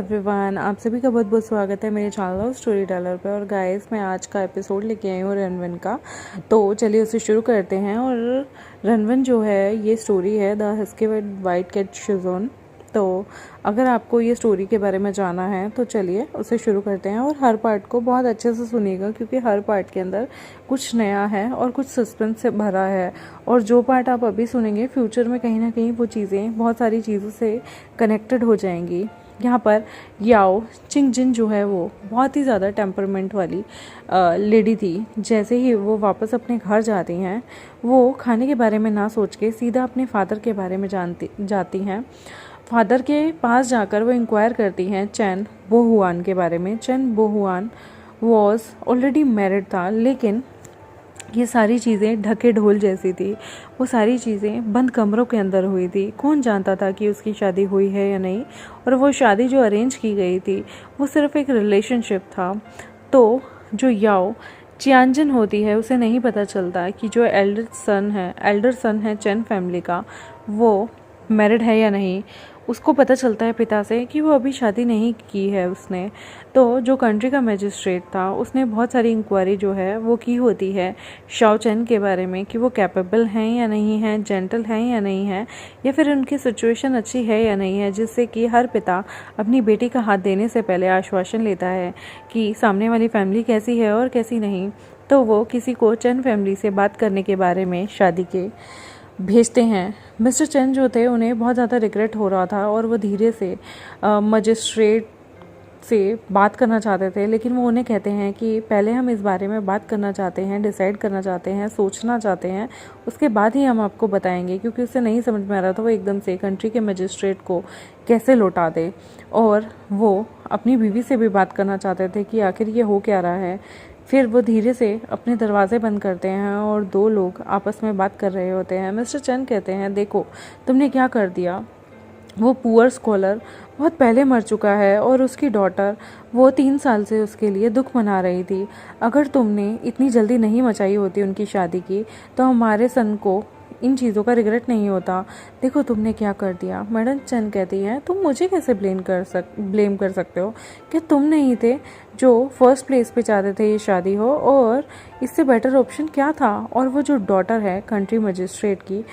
Everyone, आप सभी का बहुत बहुत स्वागत है मेरे चैनल स्टोरी टेलर पे। और गाइस, मैं आज का एपिसोड लेके आई हूँ रणवन का। तो चलिए उसे शुरू करते हैं। और रणवन जो है, ये स्टोरी है द हस्की वाइट कैट शिजोन। तो अगर आपको ये स्टोरी के बारे में जानना है तो चलिए उसे शुरू करते हैं। और हर पार्ट को बहुत अच्छे से सुनिएगा, क्योंकि हर पार्ट के अंदर कुछ नया है और कुछ सस्पेंस से भरा है। और जो पार्ट आप अभी सुनेंगे, फ्यूचर में कहीं ना कहीं वो चीज़ें बहुत सारी चीज़ों से कनेक्टेड हो जाएंगी। यहाँ पर याओ चिंगजिन जो है वो बहुत ही ज़्यादा टेम्परमेंट वाली लेडी थी। जैसे ही वो वापस अपने घर जाती हैं, वो खाने के बारे में ना सोच के सीधा अपने फादर के बारे में जाती हैं। फादर के पास जाकर वो इंक्वायर करती हैं चैन बोहुआन के बारे में। चैन बोहुआन वॉज ऑलरेडी मैरिड था, लेकिन ये सारी चीज़ें ढके ढोल जैसी थी। वो सारी चीज़ें बंद कमरों के अंदर हुई थी। कौन जानता था कि उसकी शादी हुई है या नहीं। और वो शादी जो अरेंज की गई थी, वो सिर्फ एक रिलेशनशिप था। तो जो याओ चियांजन होती है, उसे नहीं पता चलता कि जो एल्डर सन है चैन फैमिली का, वो मैरिड है या नहीं। उसको पता चलता है पिता से कि वो अभी शादी नहीं की है उसने। तो जो कंट्री का मजिस्ट्रेट था, उसने बहुत सारी इंक्वायरी जो है वो की होती है शाओ चैन के बारे में, कि वो कैपेबल हैं या नहीं हैं, जेंटल हैं या नहीं है, या फिर उनकी सिचुएशन अच्छी है या नहीं है। जिससे कि हर पिता अपनी बेटी का हाथ देने से पहले आश्वासन लेता है कि सामने वाली फैमिली कैसी है और कैसी नहीं। तो वो किसी को चैन फैमिली से बात करने के बारे में शादी के भेजते हैं। मिस्टर चैन जो थे, उन्हें बहुत ज़्यादा रिग्रेट हो रहा था और वो धीरे से मजिस्ट्रेट से बात करना चाहते थे। लेकिन वो उन्हें कहते हैं कि पहले हम इस बारे में बात करना चाहते हैं, डिसाइड करना चाहते हैं, सोचना चाहते हैं, उसके बाद ही हम आपको बताएंगे। क्योंकि उसे नहीं समझ में आ रहा था वो एकदम से कंट्री के मजिस्ट्रेट को कैसे लौटा दे। और वो अपनी बीवी से भी बात करना चाहते थे कि आखिर ये हो क्या रहा है। फिर वो धीरे से अपने दरवाजे बंद करते हैं और दो लोग आपस में बात कर रहे होते हैं। मिस्टर चैन कहते हैं, देखो तुमने क्या कर दिया। वो पुअर स्कॉलर बहुत पहले मर चुका है और उसकी डॉटर, वो 3 साल से उसके लिए दुख मना रही थी। अगर तुमने इतनी जल्दी नहीं मचाई होती उनकी शादी की, तो हमारे सन को इन चीज़ों का रिग्रेट नहीं होता। देखो तुमने क्या कर दिया। मैडम चैन कहती है, तुम मुझे कैसे ब्लेम कर सकते हो कि तुम नहीं थे जो फर्स्ट प्लेस पे चाहते थे ये शादी हो, और इससे बेटर ऑप्शन क्या था। और वो जो डॉटर है कंट्री मजिस्ट्रेट की,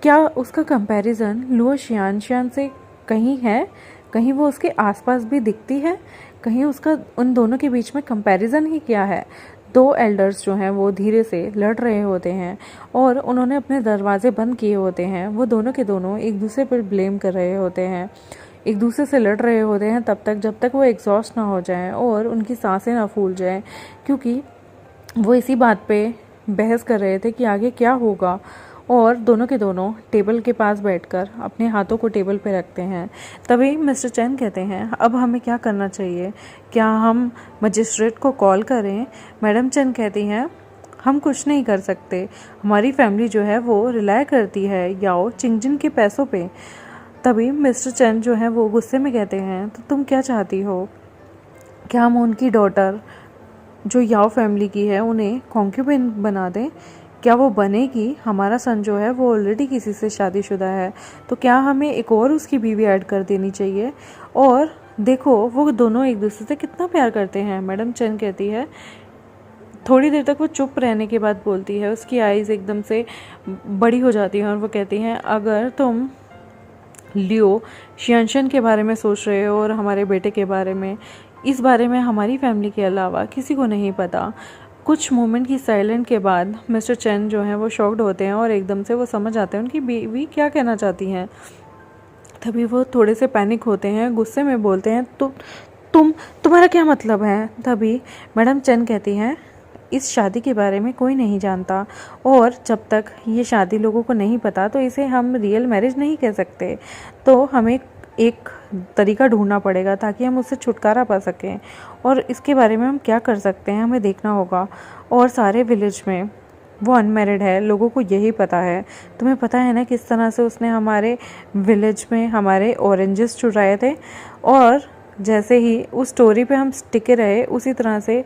क्या उसका कंपैरिजन लुओ शियान से कहीं है? कहीं वो उसके आसपास भी दिखती है? कहीं उसका उन दोनों के बीच में कंपैरिजन ही क्या है? दो एल्डर्स जो हैं वो धीरे से लड़ रहे होते हैं और उन्होंने अपने दरवाजे बंद किए होते हैं। वो दोनों के दोनों एक दूसरे पर ब्लेम कर रहे होते हैं, एक दूसरे से लड़ रहे होते हैं तब तक जब तक वो एग्जॉस्ट ना हो जाएं और उनकी सांसें ना फूल जाएं। क्योंकि वो इसी बात पे बहस कर रहे थे कि आगे क्या होगा। और दोनों के दोनों टेबल के पास बैठकर अपने हाथों को टेबल पे रखते हैं। तभी मिस्टर चैन कहते हैं, अब हमें क्या करना चाहिए? क्या हम मजिस्ट्रेट को कॉल करें? मैडम चैन कहती हैं, हम कुछ नहीं कर सकते। हमारी फैमिली जो है वो रिलाय करती है याओ चिंगजिन के पैसों पे। तभी मिस्टर चैन जो है वो गुस्से में कहते हैं, तो तुम क्या चाहती हो? क्या हम उनकी डॉटर जो याओ फैमिली की है उन्हें कॉन्क्यूबिन बना दें? क्या वो बनेगी? हमारा सन जो है वो ऑलरेडी किसी से शादीशुदा है, तो क्या हमें एक और उसकी बीवी ऐड कर देनी चाहिए? और देखो वो दोनों एक दूसरे से कितना प्यार करते हैं। मैडम चैन कहती है। थोड़ी देर तक वो चुप रहने के बाद बोलती है, उसकी आईज एकदम से बड़ी हो जाती हैं और वो कहती हैं, अगर तुम लियो शियानशन के बारे में सोच रहे हो और हमारे बेटे के बारे में, इस बारे में हमारी फैमिली के अलावा किसी को नहीं पता। कुछ मोमेंट की साइलेंट के बाद मिस्टर चैन जो हैं वो शॉक्ड होते हैं और एकदम से वो समझ आते हैं उनकी बीवी क्या कहना चाहती हैं। तभी वो थोड़े से पैनिक होते हैं, गुस्से में बोलते हैं, तुम्हारा क्या मतलब है? तभी मैडम चैन कहती हैं, इस शादी के बारे में कोई नहीं जानता, और जब तक ये शादी लोगों को नहीं पता तो इसे हम रियल मैरिज नहीं कह सकते। तो हमें एक तरीका ढूंढना पड़ेगा ताकि हम उससे छुटकारा पा सकें। और इसके बारे में हम क्या कर सकते हैं, हमें देखना होगा। और सारे विलेज में वो अनमैरिड है, लोगों को यही पता है। तुम्हें पता है ना किस तरह से उसने हमारे विलेज में हमारे ऑरेंजेस चुराए थे। और जैसे ही उस स्टोरी पे हम टिके रहे, उसी तरह से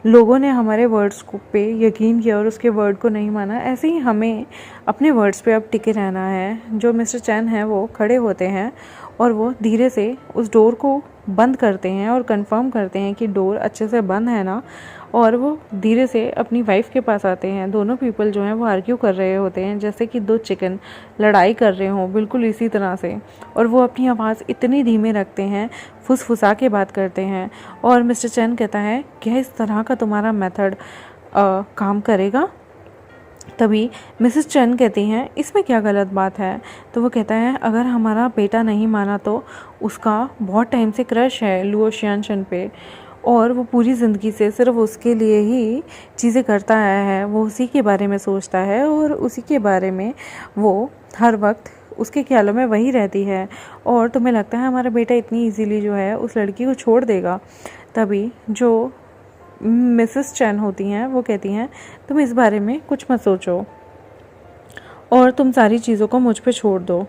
लोगों ने हमारे वर्ड्स को पे यकीन किया और उसके वर्ड को नहीं माना। ऐसे ही हमें अपने वर्ड्स पे अब टिके रहना है। जो मिस्टर चैन है वो खड़े होते हैं और वो धीरे से उस डोर को बंद करते हैं और कंफर्म करते हैं कि डोर अच्छे से बंद है ना, और वो धीरे से अपनी वाइफ के पास आते हैं। दोनों पीपल जो हैं वो आर्ग्यू कर रहे होते हैं जैसे कि दो चिकन लड़ाई कर रहे हों, बिल्कुल इसी तरह से। और वो अपनी आवाज़ इतनी धीमे रखते हैं, फुसफुसा के बात करते हैं। और मिस्टर चैन कहता है क्या इस तरह का तुम्हारा मेथड काम करेगा? तभी मिसेस चैन कहती हैं इसमें क्या गलत बात है? तो वो कहता है अगर हमारा बेटा नहीं माना तो उसका बहुत टाइम से क्रश है लुओ शियानशन पे, और वो पूरी ज़िंदगी से सिर्फ उसके लिए ही चीज़ें करता आया है। वो उसी के बारे में सोचता है और उसी के बारे में वो हर वक्त उसके ख्यालों में वही रहती है। और तुम्हें लगता है हमारा बेटा इतनी इजीली जो है उस लड़की को छोड़ देगा? तभी जो मिसेस चैन होती हैं वो कहती हैं तुम इस बारे में कुछ मत सोचो और तुम सारी चीज़ों को मुझ पे छोड़ दो।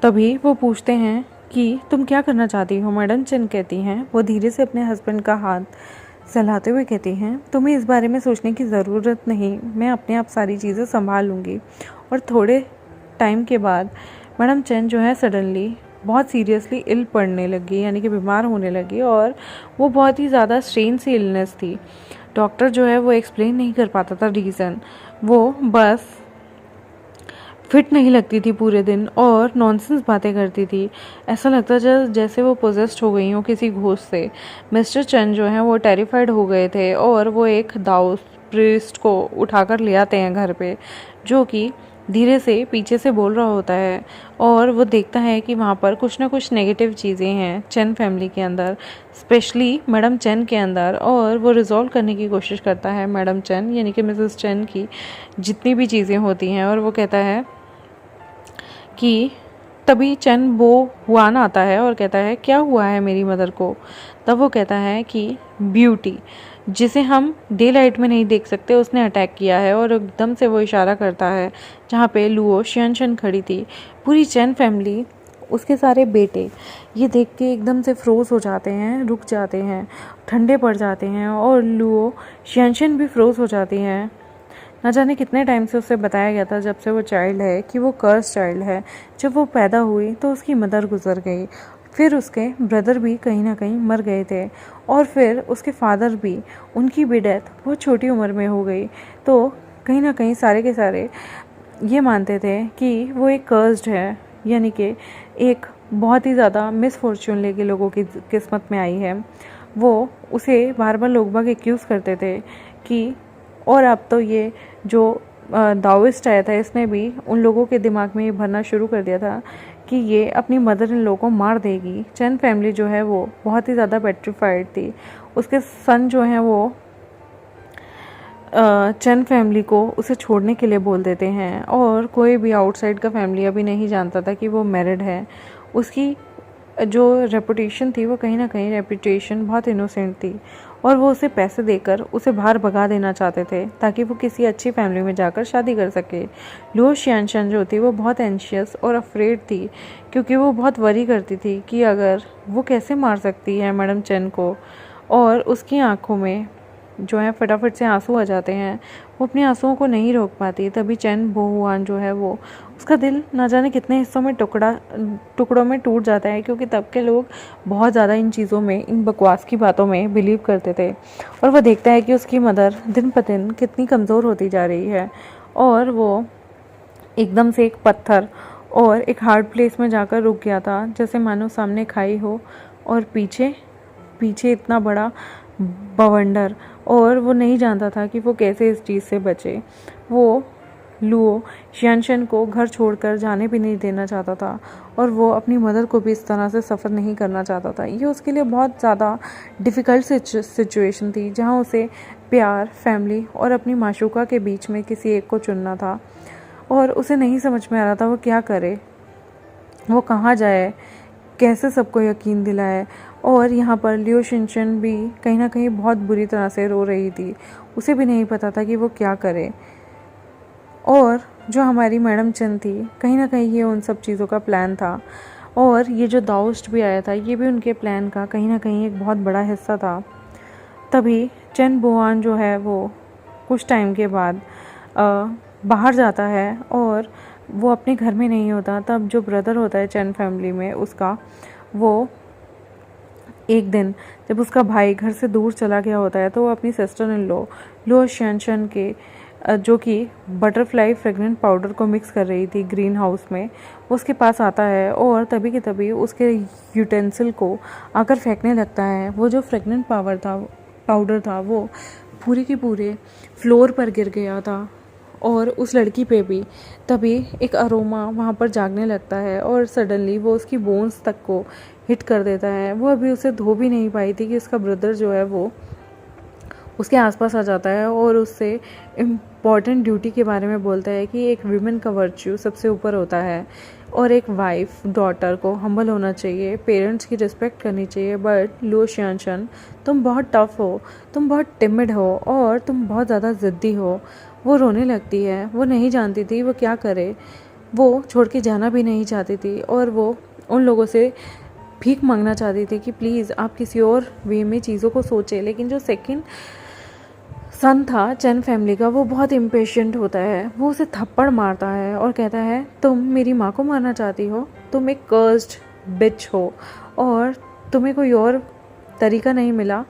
तभी वो पूछते हैं कि तुम क्या करना चाहती हो? मैडम चैन कहती हैं, वो धीरे से अपने हस्बैंड का हाथ सहलाते हुए कहती हैं तुम्हें इस बारे में सोचने की ज़रूरत नहीं, मैं अपने आप सारी चीज़ें संभाल लूँगी। और थोड़े टाइम के बाद मैडम चैन जो है सडनली बहुत सीरियसली इल पड़ने लगी, यानी कि बीमार होने लगी, और वो बहुत ही ज़्यादा स्ट्रेन सी इलनेस थी। डॉक्टर जो है वो एक्सप्लेन नहीं कर पाता था रीज़न, वो बस फिट नहीं लगती थी पूरे दिन और नॉनसेंस बातें करती थी। ऐसा लगता जैसे वो पोजेस्ड हो गई हो किसी घोस्ट से। मिस्टर चैन जो है वो टेरिफाइड हो गए थे और वो एक दाओस प्रीस्ट को उठाकर ले आते हैं घर पे, जो कि धीरे से पीछे से बोल रहा होता है। और वो देखता है कि वहाँ पर कुछ ना कुछ नेगेटिव चीज़ें हैं चैन फैमिली के अंदर, स्पेशली मैडम चैन के अंदर। और वो रिजॉल्व करने की कोशिश करता है मैडम चैन यानी कि मिसेस चैन की जितनी भी चीज़ें होती हैं। और वो कहता है कि तभी चैन बो हुआन आता है और कहता है क्या हुआ है मेरी मदर को? तब वो कहता है कि ब्यूटी, जिसे हम डे लाइट में नहीं देख सकते, उसने अटैक किया है। और एकदम से वो इशारा करता है जहाँ पे लुओ शियानशन खड़ी थी। पूरी चैन फैमिली, उसके सारे बेटे ये देख के एकदम से फ्रोज हो जाते हैं, रुक जाते हैं, ठंडे पड़ जाते हैं। और लुओ शियानशन भी फ्रोज हो जाती हैं। न जाने कितने टाइम से उसे बताया गया था जब से वो चाइल्ड है कि वो कर्स चाइल्ड है। जब वो पैदा हुई तो उसकी मदर गुजर गई, फिर उसके ब्रदर भी कहीं ना कहीं मर गए थे, और फिर उसके फादर भी, उनकी भी डेथ बहुत छोटी उम्र में हो गई। तो कहीं ना कहीं सारे के सारे ये मानते थे कि वो एक कर्स्ड है, यानी कि एक बहुत ही ज़्यादा मिसफॉर्चून लेके लोगों की किस्मत में आई है। वो उसे बार बार लोग बाग एक्यूज़ करते थे कि, और अब तो ये जो दाओइस्ट आया था इसने भी उन लोगों के दिमाग में ये भरना शुरू कर दिया था कि ये अपनी मदर इन लोगों को मार देगी। चैन फैमिली जो है वो बहुत ही ज़्यादा पेट्रिफाइड थी। उसके सन जो हैं वो चैन फैमिली को उसे छोड़ने के लिए बोल देते हैं, और कोई भी आउटसाइड का फैमिली अभी नहीं जानता था कि वो मैरिड है। उसकी जो रेपुटेशन थी वो कहीं ना कहीं रेपुटेशन बहुत इनोसेंट थी, और वो उसे पैसे देकर उसे बाहर भगा देना चाहते थे ताकि वो किसी अच्छी फैमिली में जाकर शादी कर सके। लुओ शियानशन जो थी वो बहुत एंशियस और अफ्रेड थी, क्योंकि वो बहुत वरी करती थी कि अगर वो कैसे मार सकती है मैडम चैन को। और उसकी आंखों में जो है फटाफट से आंसू आ जाते हैं, वो अपने आंसुओं को नहीं रोक पाती। तभी चैन बोहुआन जो है वो, उसका दिल ना जाने कितने हिस्सों में टुकड़ों में टूट जाता है, क्योंकि तब के लोग बहुत ज़्यादा इन चीज़ों में, इन बकवास की बातों में बिलीव करते थे। और वह देखता है कि उसकी मदर दिन ब दिन कितनी कमज़ोर होती जा रही है, और वो एकदम से एक पत्थर और एक हार्ड प्लेस में जाकर रुक गया था, जैसे मानो सामने खाई हो और पीछे पीछे इतना बड़ा बवंडर। और वो नहीं जानता था कि वो कैसे इस चीज़ से बचे। वो लुओ शियानशन को घर छोड़कर जाने भी नहीं देना चाहता था, और वो अपनी मदर को भी इस तरह से सफ़र नहीं करना चाहता था। ये उसके लिए बहुत ज़्यादा डिफ़िकल्ट सिचुएशन थी, जहाँ उसे प्यार, फैमिली और अपनी माशूका के बीच में किसी एक को चुनना था। और उसे नहीं समझ में आ रहा था वो क्या करे, वो कहाँ जाए, कैसे सबको यकीन दिलाए। और यहाँ पर लियो शिनशन भी कहीं ना कहीं बहुत बुरी तरह से रो रही थी, उसे भी नहीं पता था कि वो क्या करे। और जो हमारी मैडम चैन थी, कहीं ना कहीं ये उन सब चीज़ों का प्लान था, और ये जो दाओस्ट भी आया था ये भी उनके प्लान का कहीं ना कहीं एक बहुत बड़ा हिस्सा था। तभी चैन बोआन जो है वो कुछ टाइम के बाद बाहर जाता है, और वो अपने घर में नहीं होता। तब जो ब्रदर होता है चैन फैमिली में उसका, वो एक दिन जब उसका भाई घर से दूर चला गया होता है तो वो अपनी सिस्टर इन लॉ लुओ शियानशन के जो कि बटरफ्लाई फ्रेगनेंट पाउडर को मिक्स कर रही थी ग्रीन हाउस में, उसके पास आता है और तभी के तभी उसके यूटेंसिल को आकर फेंकने लगता है। वो जो फ्रेगनेंट पाउडर था वो पूरे के पूरे फ्लोर पर गिर गया था और उस लड़की पे भी तभी एक अरोमा वहाँ पर जागने लगता है और सडनली वो उसकी बोन्स तक को हिट कर देता है। वो अभी उसे धो भी नहीं पाई थी कि उसका ब्रदर जो है वो उसके आसपास आ जाता है और उससे इम्पॉर्टेंट ड्यूटी के बारे में बोलता है कि एक वीमेन का वर्च्यू सबसे ऊपर होता है और एक वाइफ डॉटर को हम्बल होना चाहिए, पेरेंट्स की रिस्पेक्ट करनी चाहिए। बट लुओ शियानशन, तुम बहुत टफ हो, तुम बहुत टिमिड हो और तुम बहुत ज़्यादा ज़िद्दी हो। वो रोने लगती है। वो नहीं जानती थी वो क्या करे। वो छोड़ के जाना भी नहीं चाहती थी और वो उन लोगों से भीख मांगना चाहती थी कि प्लीज़ आप किसी और वे में चीज़ों को सोचें। लेकिन जो सेकंड सन था चैन फैमिली का, वो बहुत इम्पेशेंट होता है। वो उसे थप्पड़ मारता है और कहता है तुम मेरी माँ को मारना चाहती हो, तुम एक कर्स्ड बिच हो और तुम्हें कोई और तरीका नहीं मिला।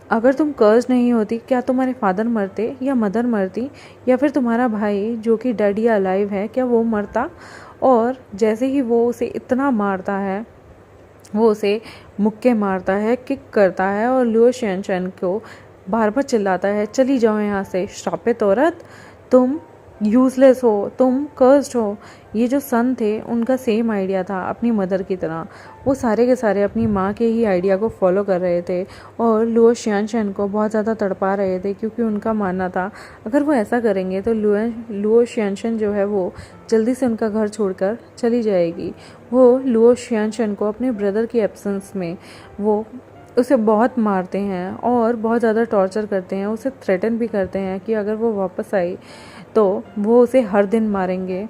अगर तुम कर्ज नहीं होती, क्या तुम्हारे फादर मरते या मदर मरती या फिर तुम्हारा भाई जो कि डेड या अलाइव है, क्या वो मरता। और जैसे ही वो उसे इतना मारता है, वो उसे मुक्के मारता है, किक करता है और लुओ शियानशन को बार बार चिल्लाता है चली जाओ यहाँ से, श्रापित औरत, तुम यूज़लेस हो, तुम कर्स्ड हो। ये जो सन थे उनका सेम आइडिया था अपनी मदर की तरह। वो सारे के सारे अपनी माँ के ही आइडिया को फॉलो कर रहे थे और लुओ शियानशन को बहुत ज़्यादा तड़पा रहे थे क्योंकि उनका मानना था अगर वो ऐसा करेंगे तो लुओ शियानशन जो है वो जल्दी से उनका घर छोड़कर चली जाएगी। वो लुओ शियानशन को अपने ब्रदर की एब्सेंस में वो उसे बहुत मारते हैं और बहुत ज़्यादा टॉर्चर करते हैं, उसे थ्रेटन भी करते हैं कि अगर वो वापस आई तो वो उसे हर दिन मारेंगे।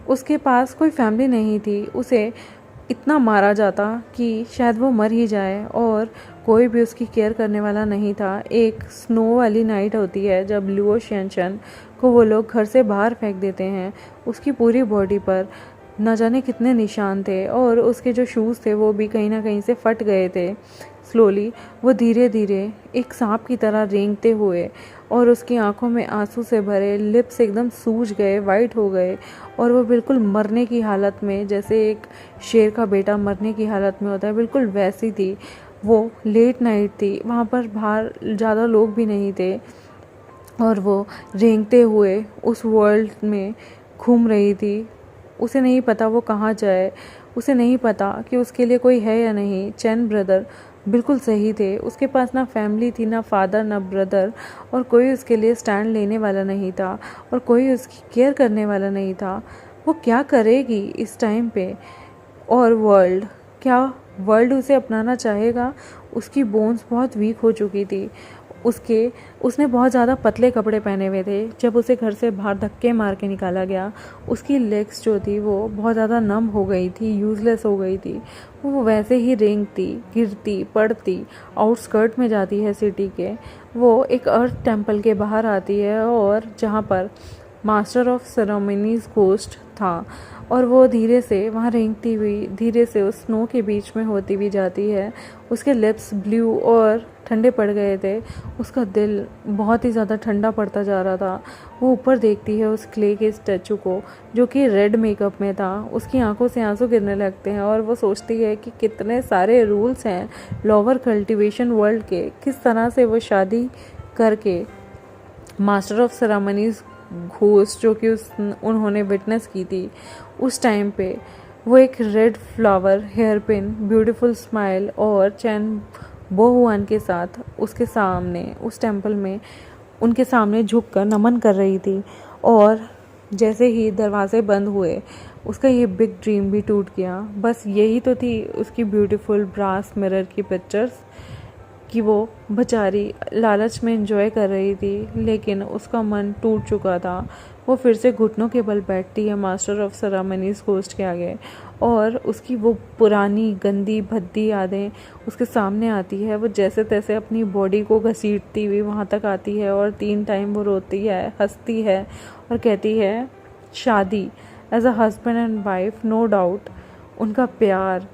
उसके पास कोई फैमिली नहीं थी, उसे इतना मारा जाता कि शायद वो मर ही जाए और कोई भी उसकी केयर करने वाला नहीं था। एक स्नो वाली नाइट होती है जब लुओ शियानशन को वो लोग घर से बाहर फेंक देते हैं। उसकी पूरी बॉडी पर न जाने कितने निशान थे और उसके जो शूज़ थे वो भी कहीं ना कहीं से फट गए थे। स्लोली वो धीरे धीरे एक सांप की तरह रेंगते हुए और उसकी आंखों में आंसू से भरे, लिप्स एकदम सूज गए, वाइट हो गए और वो बिल्कुल मरने की हालत में, जैसे एक शेर का बेटा मरने की हालत में होता है, बिल्कुल वैसी थी। वो लेट नाइट थी, वहाँ पर बाहर ज़्यादा लोग भी नहीं थे और वो रेंगते हुए उस वर्ल्ड में घूम रही थी। उसे नहीं पता वो कहाँ जाए, उसे नहीं पता कि उसके लिए कोई है या नहीं। चैन ब्रदर बिल्कुल सही थे, उसके पास ना फैमिली थी, ना फादर, ना ब्रदर और कोई उसके लिए स्टैंड लेने वाला नहीं था और कोई उसकी केयर करने वाला नहीं था। वो क्या करेगी इस टाइम पे। और क्या वर्ल्ड उसे अपनाना चाहेगा। उसकी बोन्स बहुत वीक हो चुकी थी। उसने बहुत ज़्यादा पतले कपड़े पहने हुए थे। जब उसे घर से बाहर धक्के मार के निकाला गया, उसकी लेग्स जो थी वो बहुत ज़्यादा नम हो गई थी, यूज़लेस हो गई थी। वो वैसे ही रेंगती, गिरती, पड़ती, आउटस्कर्ट में जाती है सिटी के। वो एक अर्थ टेम्पल के बाहर आती है और जहाँ पर मास्टर ऑफ सेरेमनीज घोस्ट था और वो धीरे से वहाँ रेंगती हुई धीरे से उस स्नो के बीच में होती भी जाती है। उसके लिप्स ब्लू और ठंडे पड़ गए थे, उसका दिल बहुत ही ज़्यादा ठंडा पड़ता जा रहा था। वो ऊपर देखती है उस क्ले के स्टैचू को जो कि रेड मेकअप में था। उसकी आंखों से आंसू गिरने लगते हैं और वो सोचती है कि कितने सारे रूल्स हैं लोअर कल्टीवेशन वर्ल्ड के, किस तरह से वो शादी करके मास्टर ऑफ सेरेमनीज घोस्ट जो कि उन्होंने विटनेस की थी उस टाइम पे, वो एक red flower, hair pin, beautiful smile और चैन बोहुआन के साथ उसके सामने उस टेम्पल में उनके सामने झुककर नमन कर रही थी। और जैसे ही दरवाजे बंद हुए उसका ये बिग ड्रीम भी टूट गया। बस यही तो थी उसकी ब्यूटीफुल ब्रास मिरर की पिक्चर्स कि वो बेचारी लालच में एंजॉय कर रही थी, लेकिन उसका मन टूट चुका था। वो फिर से घुटनों के बल बैठती है मास्टर ऑफ सेरेमनीज घोस्ट के आगे और उसकी वो पुरानी गंदी भद्दी यादें उसके सामने आती है। वो जैसे तैसे अपनी बॉडी को घसीटती हुई वहाँ तक आती है और 3 टाइम वो रोती है, हंसती है और कहती है शादी as a husband and wife, no doubt उनका प्यार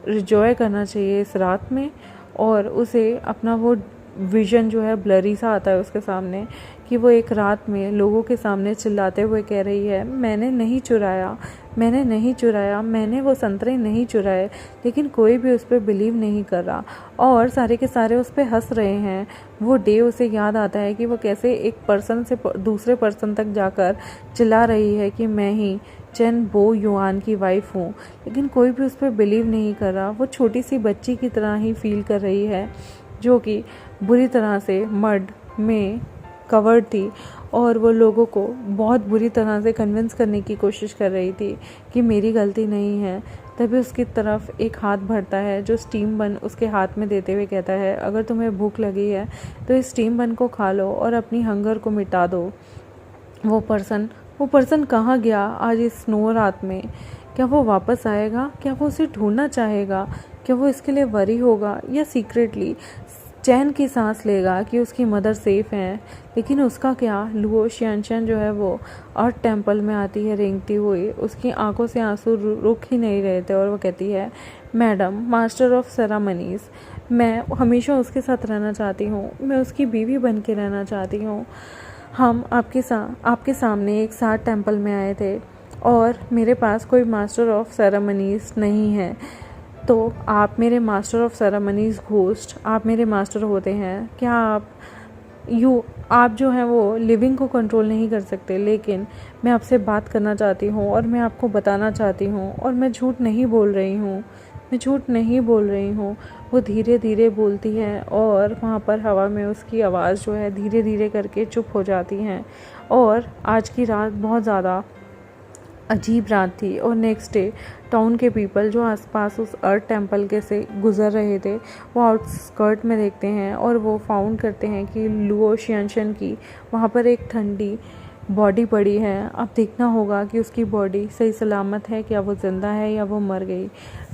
रिजॉय करना चाहिए इस रात में, और उसे अपना वो विज़न जो है ब्लरी सा आता है उसके सामने कि वो एक रात में लोगों के सामने चिल्लाते हुए कह रही है, मैंने नहीं चुराया, मैंने नहीं चुराया, मैंने वो संतरे नहीं चुराए। लेकिन कोई भी उस पर बिलीव नहीं कर रहा और सारे के सारे उस पर हंस रहे हैं। वो डे उसे याद आता है कि वो कैसे एक पर्सन से दूसरे पर्सन तक जाकर चिल्ला रही है कि मैं ही चेन बो युआन की वाइफ हूँ, लेकिन कोई भी उस पर बिलीव नहीं कर रहा। वो छोटी सी बच्ची की तरह ही फील कर रही है जो कि बुरी तरह से मड में कवर्ड थी, और वो लोगों को बहुत बुरी तरह से कन्विंस करने की कोशिश कर रही थी कि मेरी गलती नहीं है। तभी उसकी तरफ एक हाथ बढ़ता है जो स्टीम बन उसके हाथ में देते हुए कहता है, अगर तुम्हें भूख लगी है तो इस स्टीम बन को खा लो और अपनी हंगर को मिटा दो। वो पर्सन कहाँ गया आज इस स्नो रात में? क्या वो वापस आएगा? क्या वो उसे ढूंढना चाहेगा? क्या वो इसके लिए वरी होगा या सीक्रेटली चैन की सांस लेगा कि उसकी मदर सेफ हैं? लेकिन उसका क्या? लुओ शियानशन जो है वो अर्थ टेम्पल में आती है रेंगती हुई, उसकी आंखों से आंसू रुक ही नहीं रहे थे और वो कहती है, मैडम मास्टर ऑफ सेरेमनीज, मैं हमेशा उसके साथ रहना चाहती हूँ, मैं उसकी बीवी बन के रहना चाहती हूँ। हम आपके सामने एक साथ टेम्पल में आए थे और मेरे पास कोई मास्टर ऑफ सेरेमनीज नहीं है, तो आप मेरे मास्टर ऑफ सेरेमनीज घोस्ट, आप मेरे मास्टर होते हैं क्या? आप जो हैं वो लिविंग को कंट्रोल नहीं कर सकते, लेकिन मैं आपसे बात करना चाहती हूँ और मैं आपको बताना चाहती हूँ, और मैं झूठ नहीं बोल रही हूँ, मैं झूठ नहीं बोल रही हूँ। वो धीरे धीरे बोलती है और वहाँ पर हवा में उसकी आवाज़ जो है धीरे धीरे करके चुप हो जाती हैं। और आज की रात बहुत ज़्यादा अजीब रात थी, और नेक्स्ट डे टाउन के पीपल जो आसपास उस अर्थ टेम्पल के से गुजर रहे थे वो आउटस्कर्ट में देखते हैं और वो फाउंड करते हैं कि लुओ शियानशन की वहाँ पर एक ठंडी बॉडी पड़ी है। अब देखना होगा कि उसकी बॉडी सही सलामत है, क्या वो ज़िंदा है या वो मर गई।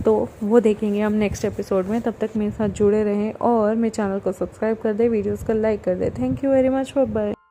तो वो देखेंगे हम नेक्स्ट एपिसोड में। तब तक मेरे साथ जुड़े रहें और मेरे चैनल को सब्सक्राइब कर दें, वीडियोज़ को लाइक कर दें। Thank you very much, bye.